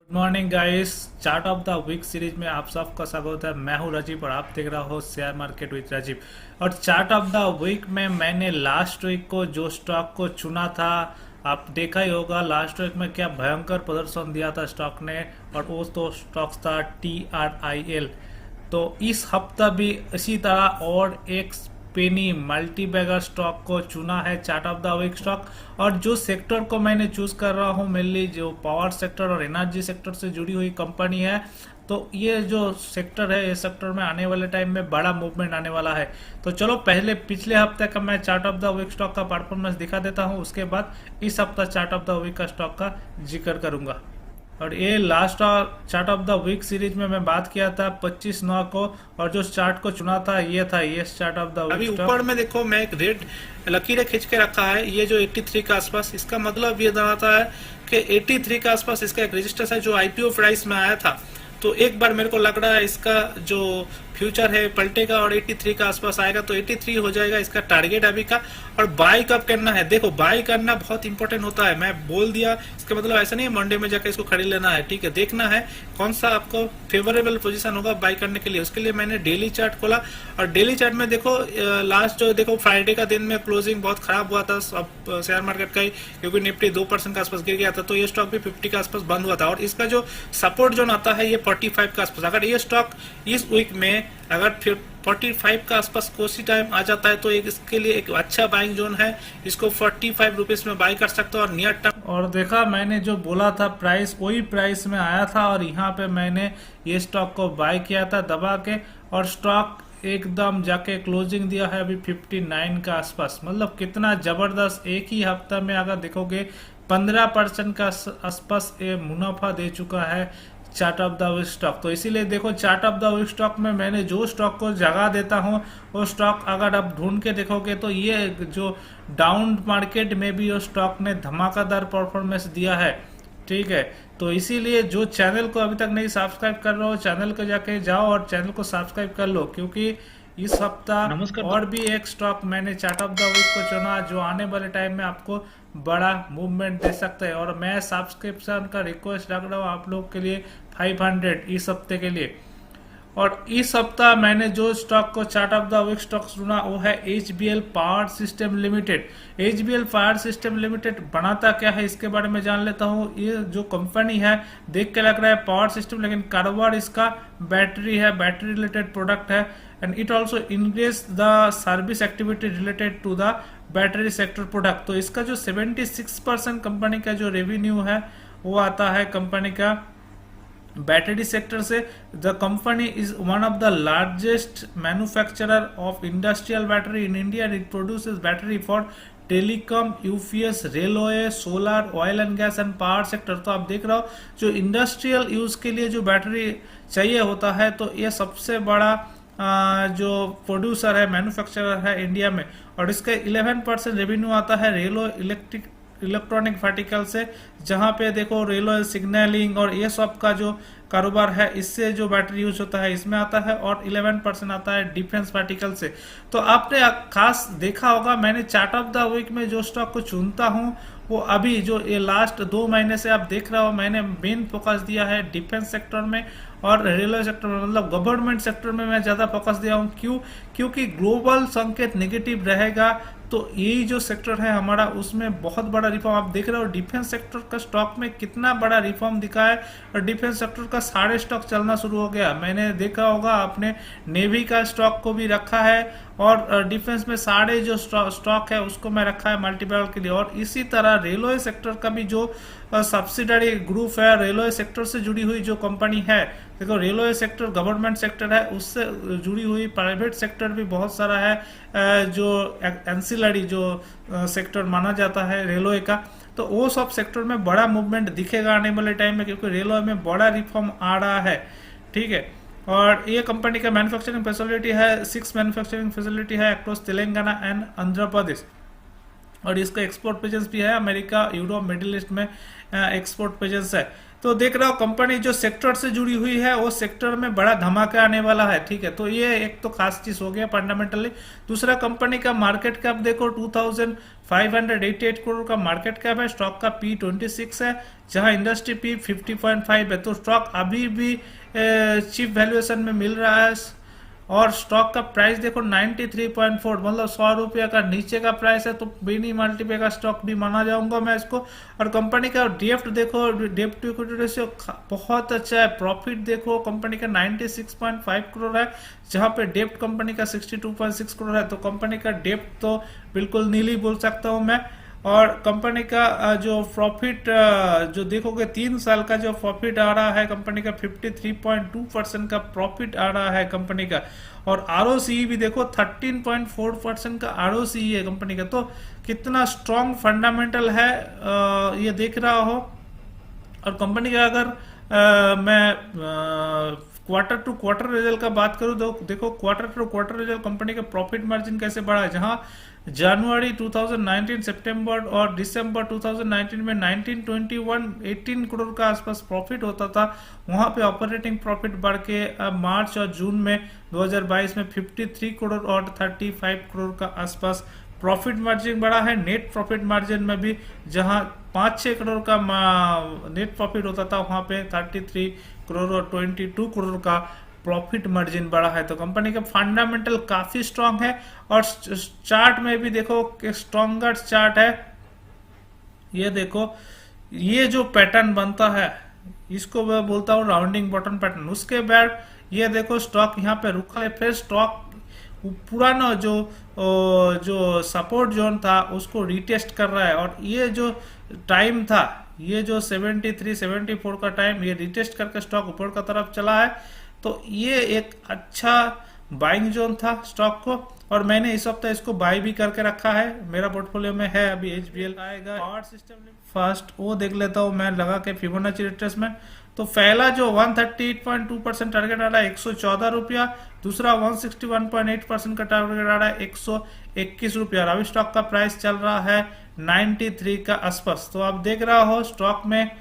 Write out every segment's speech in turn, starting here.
Good morning guys. Chart of the week series में आप सबका स्वागत है। मैं हूं राजीव और आप देख रहा हो शेयर मार्केट विद राजीव। और चार्ट ऑफ द वीक में मैंने लास्ट वीक को जो स्टॉक को चुना था, आप देखा ही होगा लास्ट वीक में क्या भयंकर प्रदर्शन दिया था स्टॉक ने। और वो तो स्टॉक था TRIL। तो इस हफ्ता भी इसी तरह और एक पेनी मल्टी बैगर स्टॉक को चुना है chart of the week stock. और जो सेक्टर को मैंने चूज कर रहा हूँ मेनली जो पावर सेक्टर और एनर्जी सेक्टर से जुड़ी हुई कंपनी है। तो ये जो सेक्टर है, इस सेक्टर में आने वाले टाइम में बड़ा मूवमेंट आने वाला है। तो चलो पहले पिछले हफ्ते का मैं chart of the week stock का परफॉर्मेंस दिखा देता हूँ, उसके बाद इस हफ्ता चार्ट ऑफ द वीक का स्टॉक का जिक्र करूंगा। और ये last chart of the week series में मैं बात किया था 25/9 को, और जो चार्ट को चुना था ये था ये चार्ट ऑफ द वीक अभी स्टॉक। ऊपर में देखो मैं एक रेड लकीरें खींच के रखा है, ये जो 83 के आसपास, इसका मतलब ये बताता है कि 83 के आसपास इसका एक रजिस्टर है जो आईपीओ प्राइस में आया था। तो एक बार मेरे को लग रहा है इसका जो फ्यूचर है पलटेगा और 83 के आसपास आएगा, तो 83 हो जाएगा इसका टारगेट अभी का। और बाय कब करना है, देखो बाय करना बहुत इंपॉर्टेंट होता है। मैं बोल दिया, इसका मतलब ऐसा नहीं है मंडे में जाकर इसको खरीद लेना है, ठीक है। देखना है कौन सा आपको फेवरेबल पोजीशन होगा बाय करने के लिए। उसके लिए मैंने डेली चार्ट खोला और डेली चार्ट में देखो लास्ट जो देखो फ्राइडे का दिन में क्लोजिंग बहुत खराब हुआ था सब शेयर मार्केट का ही, क्योंकि निफ्टी 2% के आसपास गिर गया था। तो ये स्टॉक भी 50 के आसपास बंद हुआ था और इसका जो सपोर्ट जोन आता है ये 45 के आसपास। अगर ये स्टॉक इस वीक में अगर फिर 45 का आसपास कोसी टाइम आ जाता है तो एक इसके लिए एक अच्छा बाइंग जोन है, इसको 45 रुपीज में बाय कर सकते हो। और नियर टर्म और देखा मैंने जो बोला था प्राइस वही प्राइस में आया था, और यहाँ पे मैंने ये स्टॉक को बाय किया था दबा के, और स्टॉक एकदम जाके क्लोजिंग दिया है अभी 59 के आसपास। मतलब कितना जबरदस्त, एक ही हफ्ता में अगर देखोगे 15% का आसपास ये मुनाफा दे चुका है chart of the week stock. तो इसीलिए देखो chart of the week stock में मैंने जो स्टॉक को जगह देता हूँ वो स्टॉक अगर आप ढूंढ के देखोगे तो ये जो डाउन मार्केट में भी वो स्टॉक ने धमाकेदार परफॉर्मेंस दिया है, ठीक है। तो इसीलिए जो चैनल को अभी तक नहीं सब्सक्राइब कर रहे हो चैनल को जाके जाओ और चैनल को सब्सक्राइब कर लो, क्योंकि इस हफ्ता नमस्कार और भी एक स्टॉक मैंने चार्ट ऑफ द वीक को चुना जो आने वाले टाइम में आपको बड़ा मूवमेंट दे सकता है। और मैं सब्सक्रिप्शन का रिक्वेस्ट रख रहा हूँ आप लोग के लिए 500 इस हफ्ते के लिए। और इस हफ्ता मैंने जो स्टॉक को chart of the week stock चुना वो है HBL power system limited. HBL power system limited बनाता क्या है इसके बारे में जान लेता हूँ। ये जो कंपनी है देख के लग रहा है पावर सिस्टम, लेकिन कारोबार इसका बैटरी है, बैटरी रिलेटेड प्रोडक्ट है। And it also increase the service activity related to the battery sector product. तो इसका जो 76% कंपनी का जो रेवेन्यू है वो आता है कंपनी का बैटरी सेक्टर से। The company is one of the largest manufacturer of industrial battery in India. It produces battery for telecom, UPS, railway, solar, oil and gas and power sector. तो आप देख रहे हो जो इंडस्ट्रियल यूज के लिए जो बैटरी चाहिए होता है, तो ये सबसे बड़ा जो प्रोड्यूसर है, मैन्युफैक्चरर है इंडिया में। और इसका 11% रेवेन्यू आता है रेलवे इलेक्ट्रॉनिक वर्टिकल से, जहां पे देखो रेलवे सिग्नलिंग और ये सब का जो कारोबार है इससे जो बैटरी यूज होता है इसमें आता है। और 11% आता है डिफेंस वर्टिकल से। तो आपने खास देखा होगा मैंने चार्ट ऑफ द वीक में जो स्टॉक को चुनता हूँ वो अभी जो ये लास्ट 2 महीने से आप देख रहे हो मैंने मेन फोकस दिया है डिफेंस सेक्टर में और रेलवे सेक्टर में, मतलब गवर्नमेंट सेक्टर में मैं ज्यादा फोकस दिया हूँ। क्यों? क्योंकि ग्लोबल संकेत नेगेटिव रहेगा, तो यही जो सेक्टर है हमारा उसमें बहुत बड़ा रिफॉर्म आप देख रहे हो। डिफेंस सेक्टर का स्टॉक में कितना बड़ा रिफॉर्म दिखा है, और डिफेंस सेक्टर का सारे स्टॉक चलना शुरू हो गया। मैंने देखा होगा आपने नेवी का स्टॉक को भी रखा है, और डिफेंस में सारे जो स्टॉक है उसको मैं रखा है मल्टीपल के लिए। और इसी तरह रेलवे सेक्टर का भी जो सब्सिडरी ग्रुप है, रेलवे सेक्टर से जुड़ी हुई जो कंपनी है, देखो रेलवे सेक्टर गवर्नमेंट सेक्टर है, उससे जुड़ी हुई प्राइवेट सेक्टर भी बहुत सारा है जो एंसिलरी जो सेक्टर माना जाता है रेलवे का। तो वो सब सेक्टर में बड़ा मूवमेंट दिखेगा आने वाले टाइम में, क्योंकि रेलवे में बड़ा रिफॉर्म आ रहा है, ठीक है। और ये कंपनी का मैन्युफैक्चरिंग फैसिलिटी है, 6 मैन्युफैक्चरिंग फैसिलिटी है अक्रॉस तेलंगाना एंड आंध्र प्रदेश। और इसका एक्सपोर्ट प्रेजेंस भी है, अमेरिका, यूरोप, मिडिल ईस्ट में एक्सपोर्ट प्रेजेंस है। तो देख रहा हो कंपनी जो सेक्टर से जुड़ी हुई है वो सेक्टर में बड़ा धमाका आने वाला है, ठीक है। तो ये एक तो खास चीज हो गया फंडामेंटली। दूसरा कंपनी का मार्केट कैप देखो 588 करोड़ का मार्केट कैप है। स्टॉक का P26 है, जहां इंडस्ट्री P 50.5 है। तो स्टॉक अभी भी चीप वैल्यूएशन में मिल रहा है। और स्टॉक का प्राइस देखो 93.4, मतलब 100 रुपया का नीचे का प्राइस है, तो बिनी मल्टीपल का स्टॉक भी माना जाऊंगा मैं इसको। और कंपनी का डेप्ट देखो, डेप्ट टू इक्विटी रेशियो बहुत अच्छा है। प्रॉफिट देखो कंपनी का 96.5 करोड़ है, जहां पे डेप्ट कंपनी का 62.6 करोड़ है। तो कंपनी का डेप्ट तो बिल्कुल नीली बोल सकता हूं मैं। और कंपनी का जो प्रॉफिट जो देखोगे 3 साल का जो प्रॉफिट आ रहा है कंपनी का 53.2% का प्रॉफिट आ रहा है कंपनी का। और आरओसीई भी देखो 13.4% का आरओसीई है कंपनी का। तो कितना स्ट्रॉन्ग फंडामेंटल है ये देख रहा हो। और कंपनी का अगर मैं क्वार्टर टू क्वार्टर रिजल्ट का बात करूं तो देखो quarter to quarter result company का प्रॉफिट मार्जिन कैसे बढ़ा है, जहां जनवरी 2019, सितंबर और दिसंबर 2019 में 18 करोड़ का आसपास प्रॉफिट होता था, वहां पे ऑपरेटिंग प्रॉफिट बढ़ के मार्च और जून में 2022 में 53 करोड़ और 35 करोड़ का आसपास प्रॉफिट मार्जिन बढ़ा है। नेट प्रॉफिट मार्जिन में भी जहां 5-6 करोड़ का नेट प्रॉफिट होता था, वहां पे 33 करोड़ और 22 करोड़ का प्रॉफिट मार्जिन बढ़ा है। तो कंपनी का फंडामेंटल काफी स्ट्रांग है। और चार्ट में भी देखो स्ट्रॉन्गर चार्ट है। ये देखो, ये जो पैटर्न बनता है इसको मैं बोलता हूँ राउंडिंग बॉटम पैटर्न। उसके बाद ये देखो स्टॉक यहाँ पे रुका है, फिर स्टॉक पुराना जो सपोर्ट जोन था उसको रिटेस्ट कर रहा है। और ये जो टाइम था, ये जो 73-74 का टाइम, ये रिटेस्ट करके स्टॉक ऊपर का तरफ चला है। तो ये एक अच्छा बाइंग जोन था स्टॉक को। और मैंने इस हफ्ते इसको बाय भी करके रखा है, मेरा पोर्टफोलियो में है। अभी HBL आएगा। पावर सिस्टम फर्स्ट वो देख लेता हूँ मैं लगा के फिबोनाची रिट्रेसमेंट। तो पहला जो 138.2% टारगेट आ रहा है 114 रुपया, दूसरा 161.8% का टारगेट आ रहा है 121 रुपया। अभी स्टॉक का प्राइस चल रहा है 93 का आसपास। तो आप देख रहा हो स्टॉक में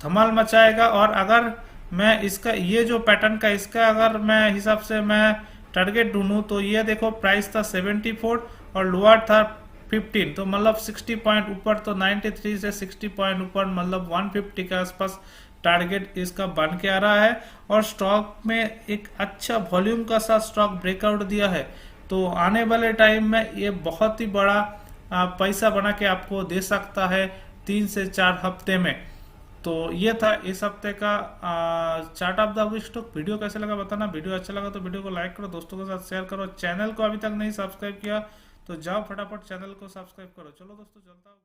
धमाल मचाएगा। और अगर मैं इसका ये जो पैटर्न का इसका अगर मैं हिसाब से मैं टारगेट ढूंढूं तो ये देखो प्राइस था 74 और लोअर था 15, तो मतलब 60 पॉइंट ऊपर, तो 93 से 60 पॉइंट ऊपर मतलब 150 के आसपास टारगेट इसका बन के आ रहा है। और स्टॉक में एक अच्छा वॉल्यूम का साथ स्टॉक ब्रेकआउट दिया है। तो आने वाले टाइम में ये बहुत ही बड़ा पैसा बना के आपको दे सकता है 3 से 4 हफ्ते में। तो ये था इस हफ्ते का chart of the week stock. Video कैसे लगा बताना। वीडियो अच्छा लगा तो वीडियो को लाइक करो, दोस्तों के साथ शेयर करो। चैनल को अभी तक नहीं सब्सक्राइब किया तो जाओ फटाफट चैनल को सब्सक्राइब करो। चलो दोस्तों चलता हूँ।